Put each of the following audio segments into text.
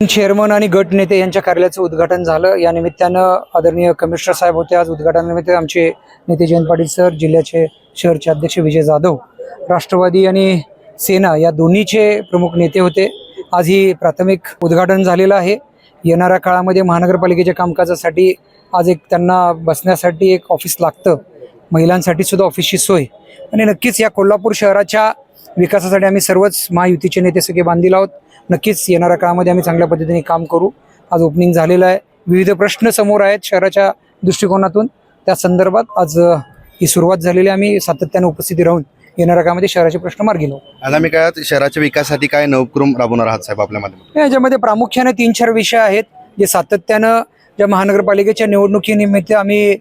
Chairman आणि गट नेते यांच्या कार्यालयाचं उद्घाटन झालं। या निमित्तानं आदरणीय कमिशनर साहेब होते। आज उद्घाटनानिमित्त आमचे नेते जयंत पाटील सर, जिल्ह्याचे शहरचे अध्यक्ष विजय जाधव, राष्ट्रवादी आणि सेना या दोन्हीचे प्रमुख नेते होते। आज ही प्राथमिक उद्घाटन झालेलं आहे। येणाऱ्या काळामध्ये महानगरपालिकेच्या कामकाजासाठी आज एक त्यांना बसण्यासाठी एक ऑफिस लागतं, महिलांसाठी सुद्धा ऑफिसची सोय, आणि नक्कीच या कोल्हापूर शहराच्या विकासासाठी आम्ही सर्वच महायुतीचे नेते सगळे बांधील आहोत। नक्कीच येणाऱ्या काळामध्ये आम्ही चांगल्या पद्धतीने काम करू। आज ओपनिंग झालेलं आहे, विविध प्रश्न समोर आहेत शहराच्या दृष्टिकोनातून, त्या संदर्भात आज ही सुरुवात झालेली आहे। आम्ही सातत्याने उपस्थिती राहून येणाऱ्या काळामध्ये शहराचे प्रश्न मार्गी लावू। आगामी काळात शहराच्या विकासासाठी काय नवक्रम राबवणार आहात साहेब आपल्या माध्यमातून? याच्यामध्ये प्रामुख्याने 3-4 विषय आहेत जे सातत्यानं ज्या महानगरपालिकेच्या निवडणुकीनिमित्त आम्ही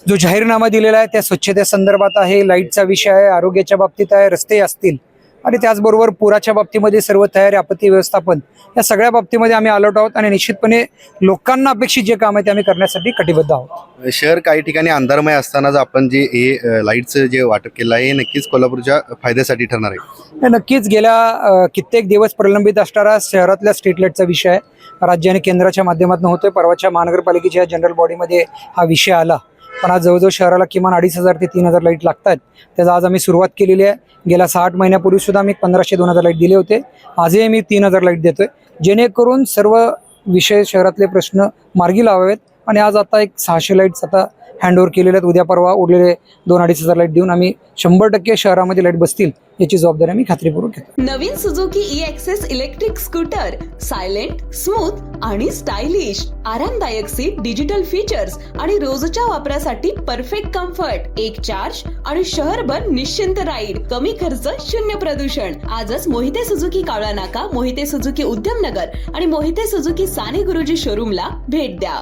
जो जाहीरनामा दिलेला आहे त्या स्वच्छतेसंदर्भात आहे, लाईटचा विषय आहे, आरोग्याच्या बाबतीत आहे, रस्ते असतील, आणि त्याचबरोबर पुराच्या बाबतीमध्ये सर्व तयारी, आपत्ती व्यवस्थापन, या सगळ्या बाबतीमध्ये आम्ही अलर्ट आहोत आणि निश्चितपणे लोकांना अपेक्षित जे काम आहे ते आम्ही करण्यासाठी कटिबद्ध आहोत। शहर काही ठिकाणी अंधारमय असताना आपण जे हे लाईटचं जे वाटप केलं आहे हे नक्कीच कोल्हापूरच्या फायद्यासाठी ठरणार आहे। हे नक्कीच गेल्या कित्येक दिवस प्रलंबित असणारा शहरातल्या स्ट्रीट लाईटचा विषय आहे, राज्य आणि केंद्राच्या माध्यमातून होतोय। परवाच्या महानगरपालिकेच्या जनरल बॉडीमध्ये हा विषय आला, पण आज जवळजवळ शहराला किमान 2,500 ते 3,000 लाईट लागतात। त्याचा आज आम्ही सुरुवात केलेली आहे। गेल्या 6-8 महिन्यापूर्वी सुद्धा आम्ही 1,500-2,000 लाईट दिले होते, आजही आम्ही 3,000 लाईट देतोय, जेणेकरून सर्व विषय शहरातले प्रश्न मार्गी लावावेत। आणि आज आता एक 600 लाईट्स आता हँडओव्हर केलेले आहेत। उद्या परवा उरलेले 2-2,500 लाईट देऊन आम्ही 100% शहरामध्ये लाईट बसतील याची जबाबदारी आम्ही खात्रीपूर्वक घेतो। नवीन Suzuki e Access electric scooter, silent, smooth आणि स्टायलिश, आरामदायक सीट, डिजिटल फीचर्स आणि रोजच्या वापरासाठी परफेक्ट कम्फर्ट, एक चार्ज आणि शहरभर निश्चिंत राईड, कमी खर्च, शून्य प्रदूषण। आजच मोहिते सुझुकी कावळा नाका, मोहिते सुझुकी उद्यमनगर आणि मोहिते सुझुकी साने गुरुजी शोरूमला भेट द्या।